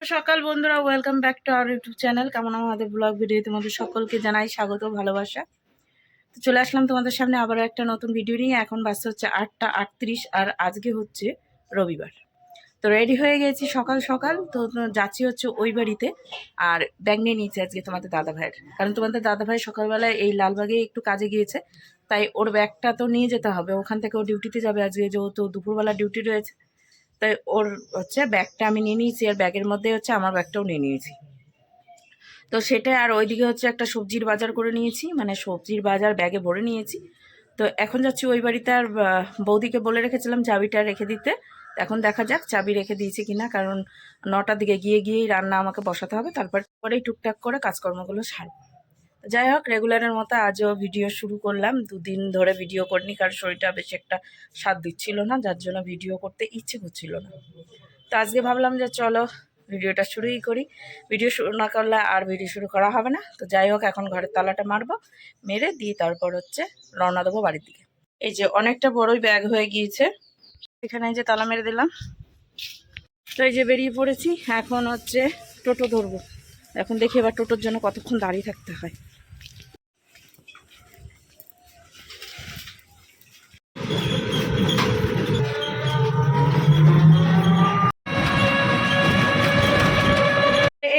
সকাল বন্ধুরা, welcome back to our YouTube channel. কেমন আমাদের ব্লগ ভিডিও তোমাদের সকলকে জানাই স্বাগত, ভালোবাসা। তো চলে আসলাম তোমাদের সামনে আবারও একটা নতুন ভিডিও নিয়ে। এখন বাজতে হচ্ছে 8টা 38 আর আজকে হচ্ছে রবিবার। তো রেডি হয়ে গেছি সকাল সকাল। তো যাচ্ছি হচ্ছে ওই বাড়িতে। আর ব্যাগ নিয়ে নিয়েছি আজকে তোমাদের দাদা ভাইয়ের, কারণ তোমাদের দাদা ভাই সকালবেলায় এই লালবাগে একটু কাজে গিয়েছে, তাই ওর ব্যাগটা তো নিয়ে যেতে হবে। ওখান থেকে ও ডিউটিতে যাবে আজকে, যেহেতু দুপুরবেলা ডিউটি রয়েছে। তাই ওর হচ্ছে ব্যাগটা আমি নিয়ে নিয়েছি, আর ব্যাগের মধ্যে হচ্ছে আমার ব্যাগটাও নিয়ে নিয়েছি। তো সেটা, আর ওইদিকে হচ্ছে একটা সবজির বাজার করে নিয়েছি, মানে সবজির বাজার ব্যাগে ভরে নিয়েছি। তো এখন যাচ্ছি ওই বাড়িতে। আর বৌদিকে বলে রেখেছিলাম চাবিটা রেখে দিতে। এখন দেখা যাক চাবি রেখে দিয়েছি কিনা, কারণ 9টার দিকে গিয়েই রান্না আমাকে বসাতে হবে, তারপরেই টুকটাক করে কাজকর্মগুলো সারব। যাই হোক, রেগুলারের মতো আজও ভিডিও শুরু করলাম। 2 দিন ধরে ভিডিও করিনি, কারণ শরীরটা বেশি একটা সাথ দিচ্ছিল না, যার জন্য ভিডিও করতে ইচ্ছে করছিল না। তো আজকে ভাবলাম যে চলো ভিডিওটা শুরুই করি। ভিডিও শুরু না করলে আর ভিডিও শুরু করা হবে না। তো যাই হোক, এখন ঘরের তালাটা মারবো, মেরে দিয়ে তারপর হচ্ছে রওনা দেবো বাড়ির দিকে। এই যে অনেকটা বড়ই ব্যাগ হয়ে গিয়েছে, এখানে এই যে তালা মেরে দিলাম। তো এই যে বেরিয়ে পড়েছি, এখন হচ্ছে টোটো ধরবো। এখন দেখি এবার টোটোর জন্য কতক্ষণ দাঁড়িয়ে থাকতে হয়।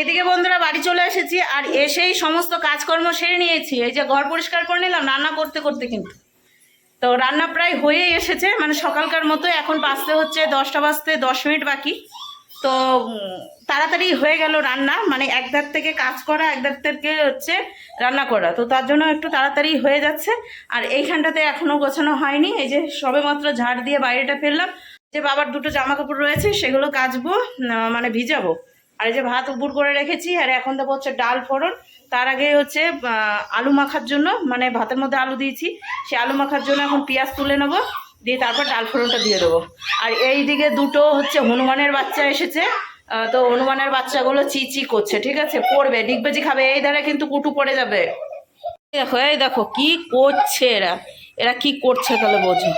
এদিকে বন্ধুরা বাড়ি চলে এসেছি, আর এসেই সমস্ত কাজকর্ম সেরে নিয়েছি। এই যে ঘর পরিষ্কার করে নিলাম রান্না করতে করতে, কিন্তু তো রান্না প্রায় হয়েই এসেছে, মানে সকালকার মতো। এখন বাজতে হচ্ছে 10টা বাজতে 10 মিনিট বাকি। তো তাড়াতাড়ি হয়ে গেল রান্না, মানে এক ধার থেকে কাজ করা, এক ধার থেকে হচ্ছে রান্না করা, তো তার জন্য একটু তাড়াতাড়ি হয়ে যাচ্ছে। আর এইখানটাতে এখনো গোছানো হয়নি, এই যে সবেমাত্র ঝাড় দিয়ে বাইরেটা ফেললাম। যে বাবার 2টো জামা কাপড় রয়েছে, সেগুলো কাচবো, মানে ভিজাবো। আর এই যে ভাত উপুর করে রেখেছি, আর এখন দেবো হচ্ছে ডাল ফোড়ন। তার আগে হচ্ছে আলু মাখার জন্য, মানে ভাতের মধ্যে আলু দিয়েছি, সে আলু মাখার জন্য এখন পেঁয়াজ তুলে নেবো, দিয়ে তারপর ডাল ফোড়নটা দিয়ে দেবো। আর এই দিকে 2টো হচ্ছে হনুমানের বাচ্চা এসেছে। তো হনুমানের বাচ্চাগুলো চিচি করছে, ঠিক আছে, পড়বে, ডিগবাজি খাবে। এই ধারে কিন্তু কুটু পড়ে যাবে। দেখো, এই দেখো কি করছে এরা, এরা কি করছে তাহলে বোঝো।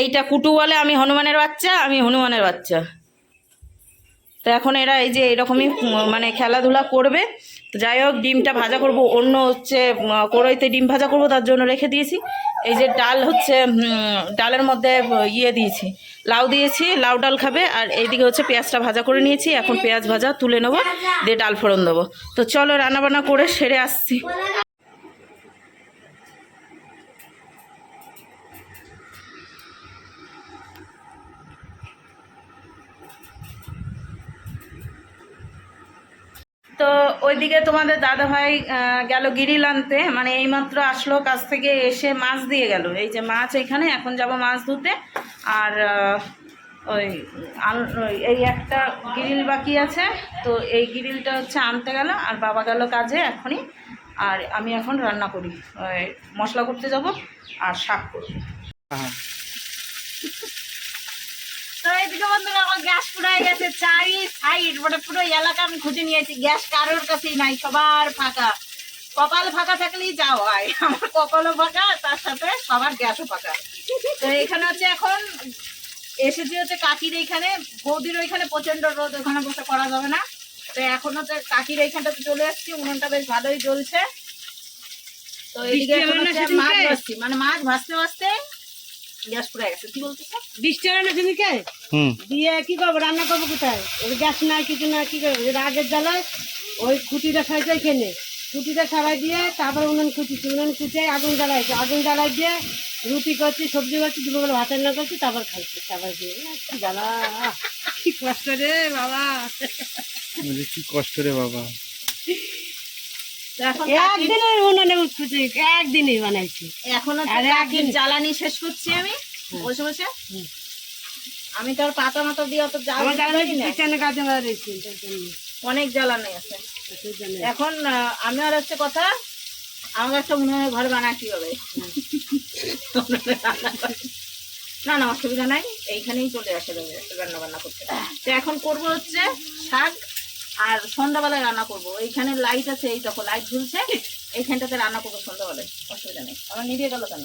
এইটা কুটু বলে আমি হনুমানের বাচ্চা, আমি হনুমানের বাচ্চা। তো এখন এরা এই যে এরকমই মানে খেলাধুলা করবে। তো যাই হোক, ডিমটা ভাজা করব, অন্য হচ্ছে কড়াইতে ডিম ভাজা করব, তার জন্য রেখে দিয়েছি। এই যে ডাল হচ্ছে ডালের মধ্যে দিয়েছি, লাউ দিয়েছি, লাউ ডাল খাবে। আর এইদিকে হচ্ছে পেঁয়াজটা ভাজা করে নিয়েছি, এখন পেঁয়াজ ভাজা তুলে নেবো, দিয়ে ডাল ফোড়ন দেবো। তো চলো রান্নাবান্না করে সেরে আসছি। তো ওইদিকে তোমাদের দাদা ভাই গেল গিরিল আনতে, মানে এইমাত্র আসলো কাছ থেকে, এসে মাছ দিয়ে গেল। এই যে মাছ এখানে, এখন যাব মাছ ধুতে। আর ওই এই একটা গিরিল বাকি আছে, তো এই গিরিলটা হচ্ছে আনতে গেল, আর বাবা গেল কাজে এখনই। আর আমি এখন রান্না করি, ওই মশলা করতে যাব আর শাক করব। তো এইদিকে বন্ধুরা আমার গ্যাস ফুরাই গেছে, চারি সাইড মানে পুরো এলাকা আমি খুঁজে নিয়েছি, গ্যাস কারোর কাছেই নাই, সবার ফাঁকা। কপাল ফাঁকা থাকলেই যা হয়, আমার কপালও ফাঁকা, তার সাথে সবার গ্যাসও ফাঁকা। তো এখানে হচ্ছে এখন এসেছি হচ্ছে কাকির এইখানে, বৌদির ওইখানে প্রচন্ড রোদ, ওখানে বসে করা যাবে না। তো এখন হচ্ছে কাকির এইখানটাতে চলে এসেছি, উনুনটা বেশ ভালোই জ্বলছে। তো এইদিকে মাছ ভাজছি, মানে মাছ ভাজতে ভাজতে গ্যাস পুড়ে গেছে। কি বলতেছে, বৃষ্টি হয় না সেদিকে দিয়ে কি করবো, রান্না করবো কোথায়, ওই গ্যাস নাই কিছু না, কি করবো, আগের জ্বালায় ওই খুঁটিটা খাইছে এখানে, খুঁটিটা ছাড়াই দিয়ে তারপর উনুন খুঁটিছি, উনুন খুঁটে আগুন জ্বালাইছে, আগুন জ্বালাই দিয়ে রুটি করছি, সবজি করছি, দুপুরবেলা ভাত রান্না করছি, তারপর খাইছি, তারপর দিয়ে কি জ্বালা, কি কষ্ট রে বাবা, কি কষ্ট রে বাবা। একদিনের উনুনে উঠছি, একদিনই বানাইছি, এখন একদিন জ্বালানি শেষ করছি আমি বসে বসে। আমি তো আর পাতা মাতা দিয়ে অত অনেক জ্বালানি আছে এখন। আমি আর একটা কথা, আমার একটা উনুনের ঘর বানাতে হবে। না না, অসুবিধা নাই, এইখানেই চলে আসে রান্না বান্না করতে। তো এখন করবো হচ্ছে শাক, আর সন্ধ্যাবেলায় রান্না করবো। এইখানে লাইট আছে, এই দেখো লাইট ঝুলছে, এইখানটাতে রান্না করবো সন্ধ্যাবেলায়, অসুবিধা নেই। আমার নিভিয়ে গেল কেন?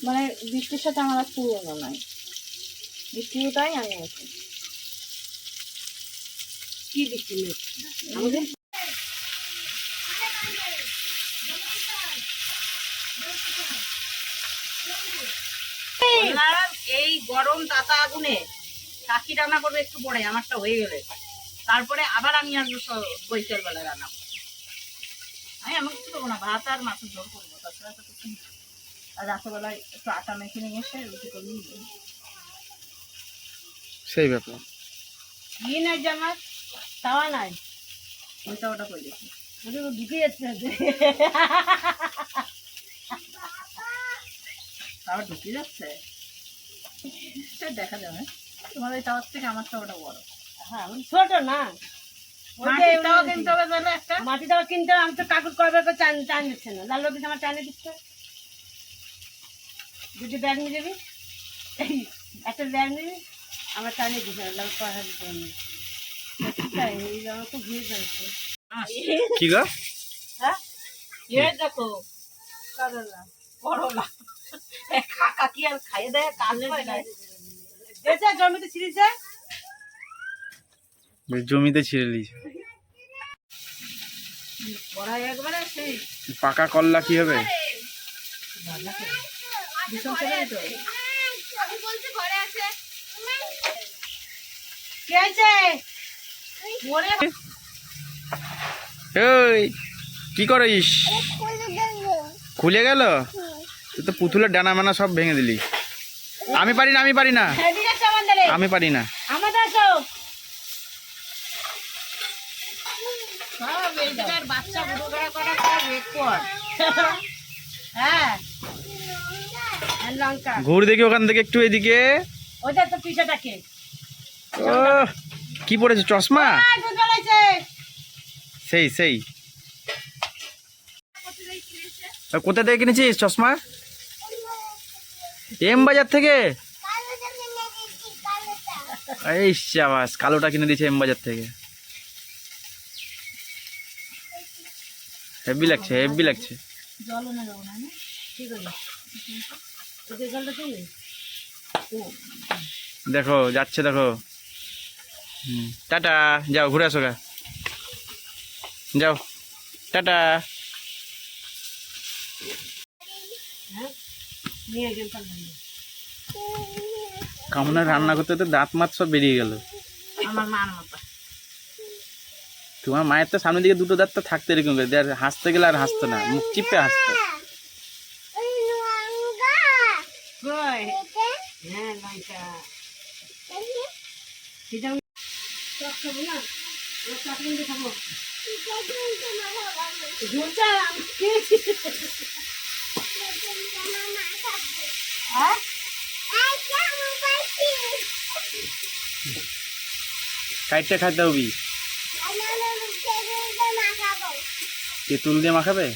মানে বৃষ্টির সাথে আমার আর পুরোনো নাই, বৃষ্টিটাই আমি আছি। কি বৃষ্টি নেই আমাদের এই গরম তাতা আগুনে কাকি রান্না করবে একটু পরে, আমারটা হয়ে গেলে তারপরে আবার আমি আসবো বৈকাল বেলা রান্না করবো। আমি এমন কিছু করবো না, ভাত আর মাছের ঝোল করবো, তাছাড়া তো কিছু। আর রাত্রেবেলায় একটু আটা মেখে নিয়ে এসে রুটি করবি। সেই ব্যাপার। কি নাই জামার তাওয়া নাই, ওই তাওয়াটা করে দেখি ঢুকে যাচ্ছে, তাওয়া ঢুকে যাচ্ছে, দেখা যাবে। তোমার ওই তাওয়ার থেকে আমার তাওয়াটা বড়। হ্যাঁ ছোট না, মাটির তাওয়া কিনতে হবে তাহলে একটা। মাটি তাওয়া কিনতে হবে। আমি তো কাগজ করবে টান টান দিচ্ছে না, লাল রবি আমার টানে দিচ্ছে। দুটি ব্যাগ নিয়ে যাবি, একটা ব্যাগ নিবি, আমার টানে দিচ্ছে লাল পাহাড় দিতে হবে। এই আমার তো ঘুরে যাচ্ছে। কি গো? হ্যাঁ দেখো করলা, করলা কাকা কি আর খাইয়ে দেয়, কালে এটা জমিতে ছিঁড়েছে, জমিতে ছিঁড়ে নিয়েছে। পড়াই একবারে সেই পাকা করলা কি হবে? ভীষণ ছেলে তো। কি হয়েছে? এই কি করিস? খুলে গেল? তুই তো পুতুলের ডানা মানা সব ভেঙে দিলি। আমি পারি না, আমি পারি না, এদিকে আসো আমাদের, আমি পারি না। আমাদের আসো। সব এই জায়গার বাচ্চা বুড়ো বেড়া করা সব রেকর্ড। হ্যাঁ আর লঙ্কা, ঘুর দেখি ওখান থেকে একটু এদিকে। ওইটা তো পিছাটাকে ও কি পড়েছে? চশমা? দুধ বেড়াইছে। সেই সেই। কোথা থেকে কিনেছিস চশমা? এম বাজার থেকে? এই শাবাশ, কালোটা কিনে দিয়েছে এম বাজার থেকে। হেভি লাগছে, হেভি লাগছে। জল এনে দেবো না, ঠিক আছে, ওদের জলটা তুলি। দেখো যাচ্ছে, দেখো। টাটা, যাও ঘুরে আসো গা, যাও টাটা। নিয়ে গেলাম। কামনা রান্না করতে তো দাঁত মাত সব বেরিয়ে গেল। আমার মার মতো। তোমার মায়ের তো সামনের দিকে দুটো দাঁত তো থাকতে, এরকম করে আর হাসতে গেলে আর হাসতো না, মুখ চিপে হাসতো। কই? হ্যাঁ লঙ্কা। এটা চপ খাবো না, চাটনি খাবো। ঝুলটা হ্যাঁ কাইটটা খাইতে হবি। তেঁতুল দিয়ে মাখাবে?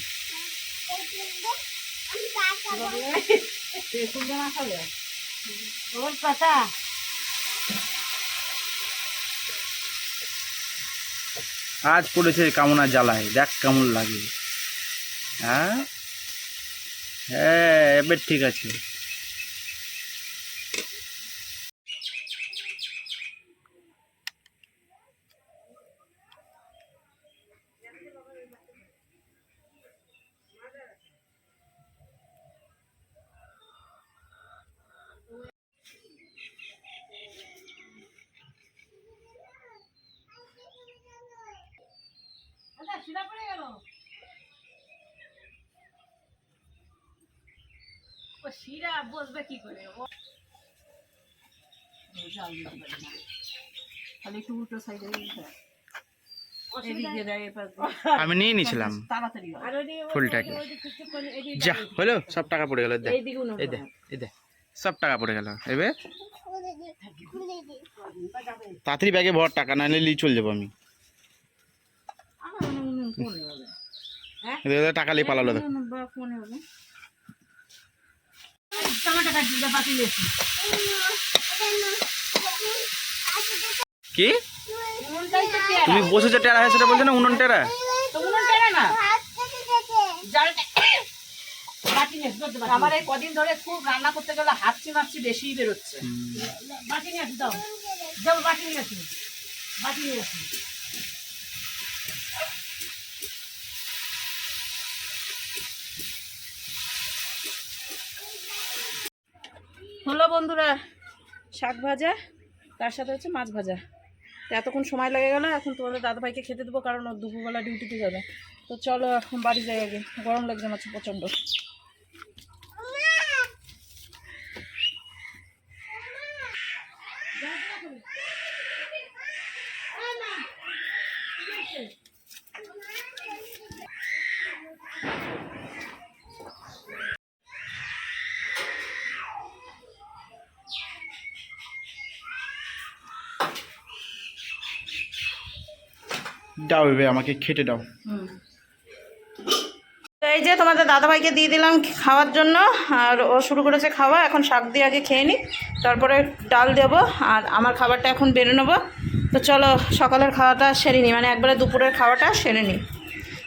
ওর পাতা আজ পড়েছে কামনা জ্বালায়, দেখ কেমন লাগে। হ্যাঁ হ্যাঁ, এবার ঠিক আছে। শিরা পড়ে গেল। ও শিরা বসবে কি করে? ও জাল দিতে পারি না, খালি একটু উল্টো সাইডে এদিকে দেয়, এপাশ দিয়ে। আমি নিয়ে নিয়েছিলাম তাড়াতাড়ি হয়। আর ওই ফুলটাকে। ওই যা হলো, সব টাকা পড়ে গেল। দেখ এইদিকে উনো এই দেখ, এই দেখ, সব টাকা পড়ে গেল। এবার তাড়াতাড়ি ব্যাগে ভর, টাকা না নিলে চলে যাবো আমি। আমার মনে হয় ফোনে হবে। এদের টাকা নিয়ে পালালো। দেখ বা ফোনে হবে। টমেটো কাটি দা পাতি লেছি। কি উনুনটাই তো টেরা। তুমি বসেছো টেরা হয়ে, সেটা বলছো না? উনুন টেরা? তো উনুন টেরা না। জালটা বাটি বাটি নিয়ে আসি, দাও, বাটি আমার নিয়ে এই কদিন ধরে খুব রান্না করতে গেলে হাঁচি মাছি বেশি বেরোচ্ছে। আসি। বাটি নিয়ে আসি, দাও দাও, বাটি নিয়ে আসি, বাটি নিয়ে আসি। হলো বন্ধুরা শাক ভাজা, তার সাথে হচ্ছে মাছ ভাজা। তো এতক্ষণ সময় লেগে গেল, এখন তোমাদের দাদাভাইকে খেতে দেবো, কারণ ও দুপুরবেলা ডিউটিতে যাবে। তো চলো এখন বাড়ি যাই আগে, গরম লাগছে মাছ প্রচণ্ড। দাও এবে আমাকে খেতে দাও। তো এই যে তোমাদের দাদাভাইকে দিয়ে দিলাম খাওয়ার জন্য, আর ও শুরু করেছে খাওয়া। এখন শাক দিয়ে আগে খেয়ে নিই, তারপরে ডাল দেবো, আর আমার খাবারটা এখন বেড়ে নেবো। তো চলো সকালের খাওয়াটা সেরে নিই, মানে একবারে দুপুরের খাওয়াটা সেরে নিই,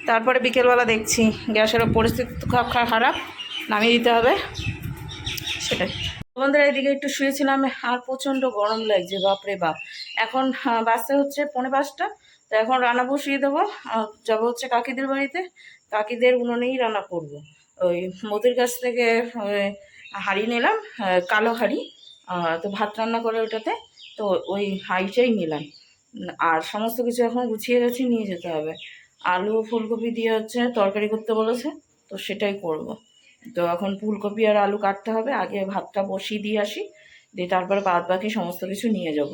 তারপরে বিকেলবেলা দেখছি। গ্যাসেরও পরিস্থিতি তো খুব খারাপ, নামিয়ে দিতে হবে, সেটাই। বন্ধুরা এদিকে একটু শুয়েছিলাম, আর প্রচণ্ড গরম লাগছে, বাপরে বাপ। এখন বাসে হচ্ছে 4:45। তো এখন রান্না বসিয়ে দেবো, যাবো হচ্ছে কাকিদের বাড়িতে। কাকিদের উনুনেই রান্না করব। ওই মোদির কাছ থেকে হাঁড়ি নিলাম, কালো হাঁড়ি। তো ভাত রান্না করে ওটাতে, তো ওই হাঁড়িটাই নিলাম। আর সমস্ত কিছু এখন গুছিয়ে গেছি, নিয়ে যেতে হবে। আলু ফুলকপি দিয়ে হচ্ছে তরকারি করতে বলেছে, তো সেটাই করব। তো এখন ফুলকপি আর আলু কাটতে হবে, আগে ভাতটা বসিয়ে দিয়ে আসি, দিয়ে তারপরে বাদ বাকি সমস্ত কিছু নিয়ে যাব।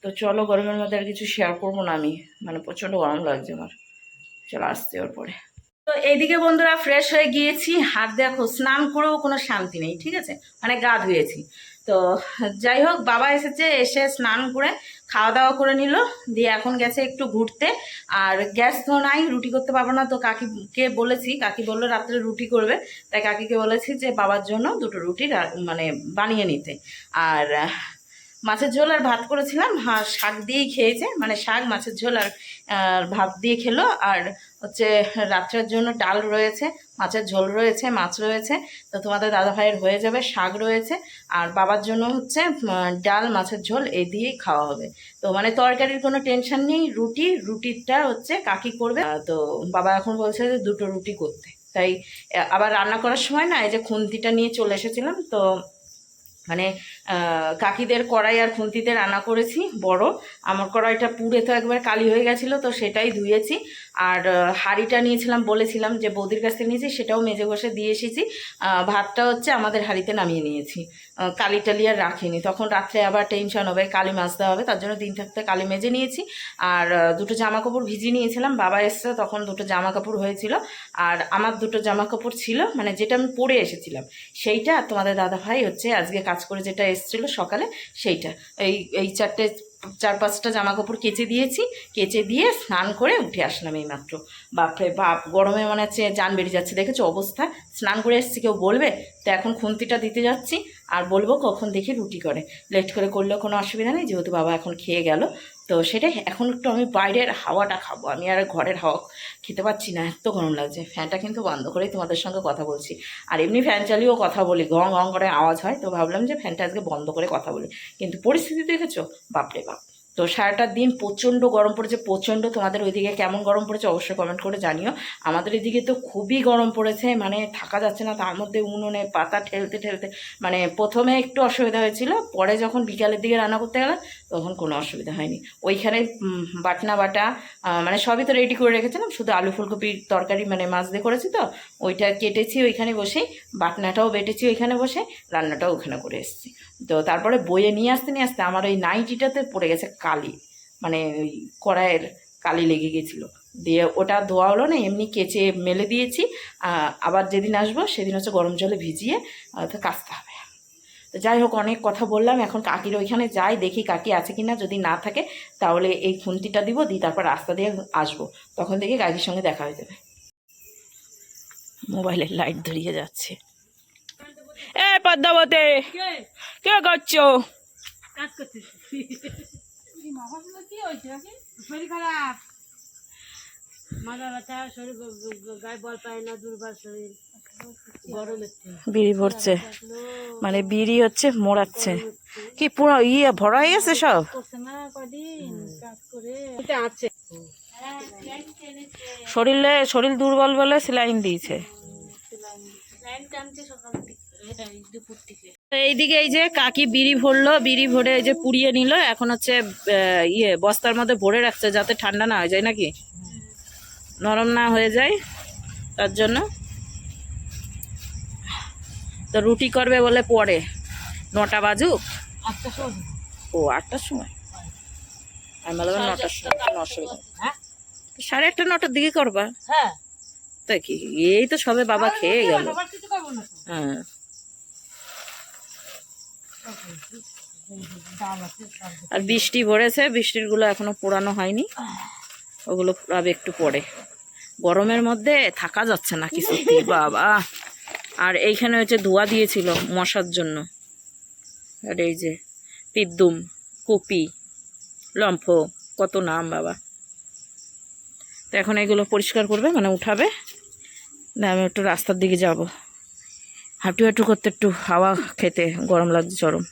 তো চলো, গরমের মধ্যে আর কিছু শেয়ার করবো না আমি, মানে প্রচণ্ড গরম লাগছে আমার। চলো আসতে ওর পরে। তো এইদিকে বন্ধুরা ফ্রেশ হয়ে গিয়েছি, আর দেখো স্নান করেও কোনো শান্তি নেই, ঠিক আছে, মানে গা ধুয়েছি। তো যাই হোক, বাবা এসেছে, এসে স্নান করে খাওয়া দাওয়া করে নিল, দিয়ে এখন গেছে একটু ঘুরতে। আর গ্যাস তো নাই, রুটি করতে পারবো না, তো কাকিকে বলেছি, কাকি বললো রাত্রে রুটি করবে। তাই কাকিকে বলেছি যে বাবার জন্য 2টো রুটি মানে বানিয়ে নিতে। আর মাছের ঝোল আর ভাত করেছিলাম, আর শাক দিয়েই খেয়েছে, মানে শাক মাছের ঝোল আর ভাত দিয়ে খেলো। আর হচ্ছে রাত্রের জন্য ডাল রয়েছে, মাছের ঝোল রয়েছে, মাছ রয়েছে। তো তোমাদের দাদা ভাইয়ের হয়ে যাবে, শাক রয়েছে। আর বাবার জন্য হচ্ছে ডাল মাছের ঝোল, এই দিয়েই খাওয়া হবে। তো মানে তরকারির কোনো টেনশন নেই, রুটিটা হচ্ছে কাকি করবে। তো বাবা এখন বলছে যে 2টো রুটি করতে। তাই আবার রান্না করার সময় না, এই যে খুন্তিটা নিয়ে চলে এসেছিলাম। তো মানে কাকিদের কড়াই আর খুন্তিতে রান্না করেছি বড়। আমার কড়াইটা পুড়ে তো একবার কালি হয়ে গেছিলো, তো সেটাই ধুয়েছি। আর হাঁড়িটা নিয়েছিলাম, বলেছিলাম যে বৌদির কাছ থেকে নিয়েছি, সেটাও মেজে ঘষে দিয়ে এসেছি। ভাতটা হচ্ছে আমাদের হাঁড়িতে নামিয়ে নিয়েছি, কালি টালি আর রাখিনি, তখন রাত্রে আবার টেনশন হবে, কালি মাজতে হবে, তার জন্য দিন থাকতে কালি মেজে নিয়েছি। আর 2টো জামা কাপড় ভিজিয়ে নিয়েছিলাম, বাবা এসছে তখন 2টো জামা কাপড় হয়েছিল। আর আমার 2টো জামা কাপড় ছিল, মানে যেটা আমি পরে এসেছিলাম সেইটা। আর তোমাদের দাদা ভাই হচ্ছে আজকে কাজ করে যেটা এসেছিলো সকালে, সেইটা। এই 4-5টা জামা কাপড় কেচে দিয়েছি, কেচে দিয়ে স্নান করে উঠে আসলাম এই মাত্র। বাপরে বাপ, গরমে মনে হচ্ছে জান বেরিয়ে যাচ্ছে, দেখেছো অবস্থা। স্নান করে এসেছি, কেউ বলবে? তো এখন খুন্তিটা দিতে যাচ্ছি, আর বলবো কখন দেখি রুটি করে। লেট করে করলেও কোনো অসুবিধা নেই, যেহেতু বাবা এখন খেয়ে গেল। তো সেটাই, এখন একটু আমি বাইরের হাওয়াটা খাবো, আমি আর ঘরের হাওয়া খেতে পাচ্ছি না, এত গরম লাগছে। ফ্যানটা কিন্তু বন্ধ করেই তোমাদের সঙ্গে কথা বলছি। আর এমনি ফ্যান চালিয়েও কথা বলি, গং গং করে আওয়াজ হয়, তো ভাবলাম যে ফ্যানটা আজকে বন্ধ করে কথা বলি। কিন্তু পরিস্থিতি দেখেছো, বাপরে বাপ। তো সারাটা দিন প্রচণ্ড গরম পড়েছে, প্রচণ্ড। তোমাদের ওইদিকে কেমন গরম পড়েছে অবশ্যই কমেন্ট করে জানিও। আমাদের এদিকে তো খুবই গরম পড়েছে, মানে থাকা যাচ্ছে না। তার মধ্যে উনুনে পাতা ঠেলতে ঠেলতে মানে প্রথমে একটু অসুবিধা হয়েছিল, পরে যখন বিকালের দিকে রান্না করতে গেলাম তখন কোনো অসুবিধা হয়নি। ওইখানে বাটনা বাটা মানে সবই তো রেডি করে রেখেছিলাম, শুধু আলু ফুলকপির তরকারি মানে মাছ দিয়ে করেছি, তো ওইটা কেটেছি ওইখানে বসেই, বাটনাটাও বেটেছি ওইখানে বসে, রান্নাটাও ওখানে করে এসেছি। তো তারপরে বয়ে নিয়ে আসতে আমার ওই নাইটিটাতে পড়ে গেছে কালি, মানে ওই কড়াইয়ের কালি লেগে গেছিলো। দিয়ে ওটা ধোয়া হলো না, এমনি কেচে মেলে দিয়েছি। আবার যেদিন আসবো সেদিন হচ্ছে গরম জলে ভিজিয়ে তো কাচতে হবে। তো যাই হোক, অনেক কথা বললাম, এখন কাকির ওইখানে যাই, দেখি কাকি আছে কিনা। যদি না থাকে তাহলে এই খুন্তিটা দিব, দিয়ে তারপর রাস্তা দিয়ে আসবো, তখন দেখি কাকির সঙ্গে দেখা হয়ে যাবে। মোবাইলের লাইট ধরিয়ে যাচ্ছে। এ পদ্মাবতী, কে করছো? কাজ করতেছি। কি হয়েছে? শরীর খারাপ, মাথা ব্যথা, শরীর গায়ে বল পায় না, দুর্বল শরীর। বিড়ি ভরছে, মানে বিড়ি হচ্ছে মোড়াচ্ছে। কি পুরো ভরা হয়ে গেছে সব? শরীর দুর্বল বলে সেলাইন দিয়েছে। তো এইদিকে এই যে কাকি বিড়ি ভরলো, বিড়ি ভরে এই যে পুড়িয়ে নিল। এখন হচ্ছে বস্তার মধ্যে ভরে রাখছে যাতে ঠান্ডা না হয়ে যায়, নাকি নরম না হয়ে যায়, তার জন্য। তো রুটি করবে বলে পরে 9টা বাজুক। ও 8টার সময়, আমি বললাম 9টার সময়। 8:30 9টার দিকে করবা? তা কি, এই তো সবে বাবা খেয়ে গেল। হ্যাঁ, আর বৃষ্টি ভরেছে, বৃষ্টির গুলো এখনো পোড়ানো হয়নি, ওগুলো পোড়াবে একটু পরে। গরমের মধ্যে থাকা যাচ্ছে না কিছু, বাবা। আর এইখানে হচ্ছে ধোয়া দিয়েছিল মশার জন্য। আর এই যে পিদ্দুম, কুপি, লম্ফ, কত নাম বাবা। তো এখন এগুলো পরিষ্কার করবে, মানে উঠাবে। না, আমি একটু রাস্তার দিকে যাব, হাঁটু হাঁটু করতে, একটু হাওয়া খেতে, গরম লাগছে চরম।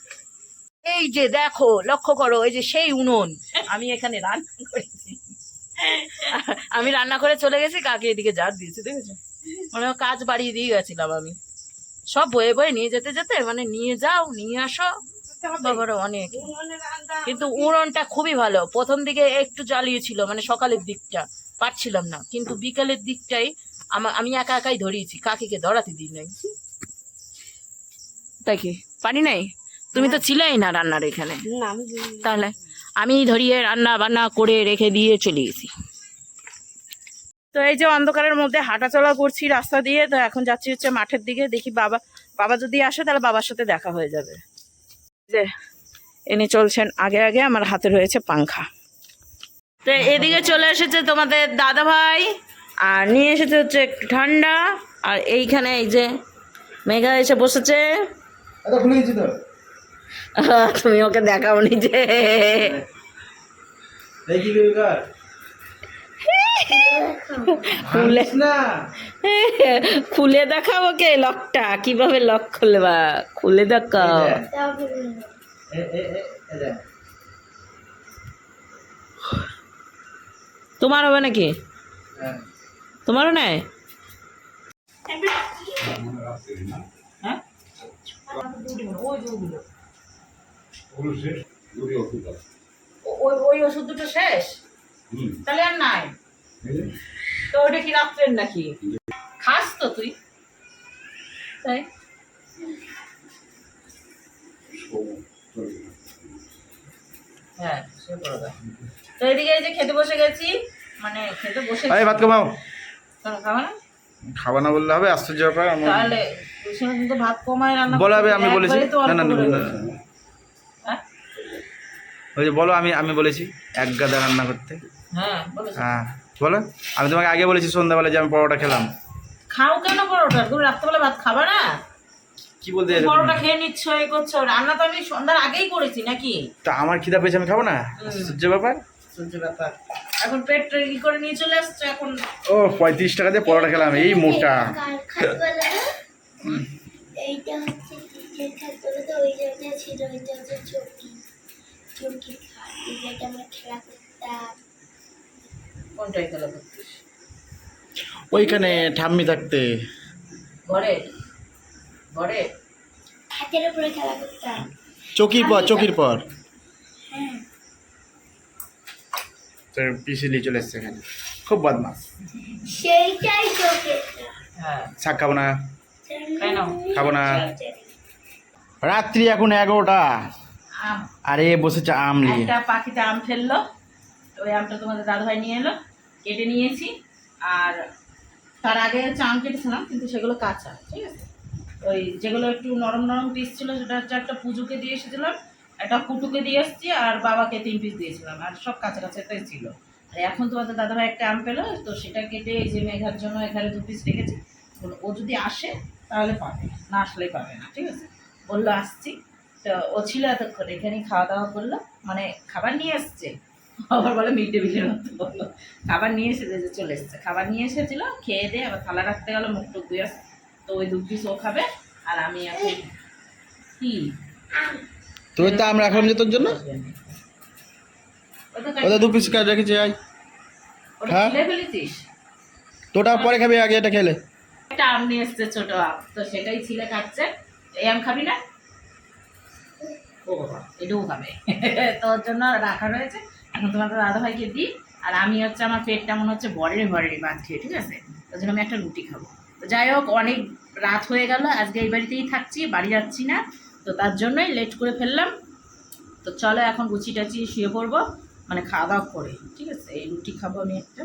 এই যে দেখো, লক্ষ্য করো, এই যে সেই উনুন আমি এখানে রান্না করেছি। আমি রান্না করে চলে গেছি, কাকে এদিকে ঝাড় দিয়েছি, দেখেছো? মানে কাজ বাড়িয়ে দিয়ে গেছিলাম আমি। সব বয়ে বয়ে নিয়ে যেতে যেতে, মানে নিয়ে যাও নিয়ে আসো বাবারও অনেক। কিন্তু উনুনটা খুবই ভালো। প্রথম দিকে একটু জ্বালিয়েছিল, মানে সকালের দিকটা পারছিলাম না, কিন্তু বিকালের দিকটাই আমি একা একাই ধরিয়েছি, কাকিকে ধরাতে দিই নাই। তাই কি পারি নাই? তুমি তো ছিলেই না রান্নার এখানে, তাহলে আমি ধরিয়ে রান্না বান্না করে রেখে দিয়ে চলে গেছি। তো এই যে অন্ধকারের মধ্যে হাঁটা চলা করছি রাস্তা দিয়ে। তো এখন যাচ্ছি হচ্ছে মাঠের দিকে, দেখি বাবা যদি আসে তাহলে বাবার সাথে দেখা হয়ে যাবে। যে এনে চলছেন আগে আগে, আমার হাতে রয়েছে পাংখা। তো এদিকে চলে এসেছে তোমাদের দাদা ভাই, আর নিয়ে এসেছে হচ্ছে একটু ঠান্ডা। আর এইখানে এই যে মেঘা এসে বসেছে। তুমি ওকে দেখাও নি যে খুলে দেখাও ওকে লকটা, কিভাবে লক খুলবা, খুলে দেখাও। তোমার হবে নাকি? তোমারও নাই? ওই ওষুধ দুটো শেষ, তাহলে আর নাই? তো ওইটা কি রাখবেন নাকি? খাস তো তুই? তাই হ্যাঁ, সে বড়। তো এদিকে এই যে খেতে বসে গেছি, মানে খেতে বসে। ভাত খাও। খাওয়া না, খাওয়া না বললে হবে? আশ্চর্য ব্যাপার। তাহলে তো ভাত কমায় রান্না বলো, আমি বলেছি না, হ্যাঁ ওই যে বলো, আমি বলেছি 1 গাদা রান্না করতে। হ্যাঁ বলো, আমি তোমাকে আগে বলেছি সন্ধ্যাবেলা যে আমি পরোটা খেলাম। খাও কেন পরোটা? তুমি রাত্রেবেলা ভাত খাবা না? কি বলতে পরোটা খেয়ে নিচ্ছ, এই করছো। রান্না তো আমি সন্ধ্যার আগেই করেছি নাকি? তা আমার খিদা পেয়েছে, আমি খাবো না? আশ্চর্য ব্যাপার। এখন পেট ই করে নিয়ে চলে আসছে। এখন ও 35 টাকা দিয়ে পরোটা খেলাম, এই মোটা। এইটা হচ্ছে ক্রিকেট খেলতে তো ওই জায়গায় ছিল, ওইটা হচ্ছে চৌকি খাট, এই জায়গাটা আমরা খেলা করতাম। কোনটাই খেলা করতিস? ওইখানে ঠাম্মি থাকতে ঘরে ঘরে হাতের উপরে খেলা করতাম, চকির পর হ্যাঁ। পিছিয়ে চলে এসছে এখানে, খুব বদমাস। সেইটাই চোখের। হ্যাঁ, শাক খাবো না, কেন খাবো না। রাত্রি এখন 11টা, আম আরে বসেছে আম নিয়ে। একটা পাখিতে আম ফেললো, ওই আমটা তোমাদের দাদুভাই নিয়ে এলো, কেটে নিয়েছি। আর তার আগে হচ্ছে আম কেটেছিলাম, কিন্তু সেগুলো কাঁচা, ঠিক আছে। ওই যেগুলো একটু নরম নরম পিস ছিল, সেটা হচ্ছে একটা পুজোকে দিয়ে এসেছিলাম, একটা কুটুকে দিয়ে এসেছি, আর বাবাকে 3 পিস দিয়েছিলাম। আর সব কাঁচা কাঁচাটাই ছিল। আর এখন তোমাদের দাদাভাই একটা আম পেলো, তো সেটা কেটে এই যে মেঘার জন্য এখানে 2 পিস রেখেছি। ও যদি আসে তাহলে পাবে, না আসলেই পাবে না, ঠিক আছে। বললো আসছি, তো ও ছিল এতক্ষণ এখানেই, খাওয়া দাওয়া করলো, মানে খাবার নিয়ে এসছে। আবার বলে মিড ডে মিলের মতো বললো, খাবার নিয়ে এসে চলে এসছে। খাবার নিয়ে এসেছিলো, খেয়ে দিয়ে আবার থালা রাখতে গেলো, মুখ টুক ধুয়ে আসছে। তো ওই 2 পিস ও খাবে আর আমি এখন কি তুই তো আমরা রাখলাম যে তোর জন্য ওটা 2 পিস কাজ রেখেছি আই হ্যাঁ। খেলে ফেলেছিস? তোটা পরে খাবি, আগে এটা খেলে। একটা আম নিয়ে এসছে ছোট আম, তো সেটাই ছিলে খাচ্ছে। এই আম খাবি না? ও বাবা, এটাও খাবে। তোর জন্য রাখা রয়েছে, এখন তোমাদের দাদা ভাইকে দিই। আর আমি হচ্ছে আমার পেটটা মনে হচ্ছে বরের ভাত খেয়ে, ঠিক আছে? তার জন্য আমি একটা রুটি খাবো। তো যাই হোক, অনেক রাত হয়ে গেল, আজকে এই বাড়িতেই থাকছি, বাড়ি যাচ্ছি না। তো তার জন্যই লেট করে ফেললাম। তো চলো এখন গুছি টাচি শুয়ে পড়বো, মানে খাওয়া দাওয়া করে, ঠিক আছে? এই রুটি খাবো আমি একটা,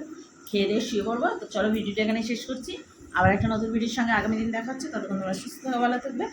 খেয়ে দিয়ে শুয়ে পড়বো। তো চলো ভিডিওটা এখানে শেষ করছি, আবার একটা নতুন ভিডিওর সঙ্গে আগামী দিন দেখা হচ্ছে। ততক্ষণ তোমরা সুস্থ ভালো থাকবে।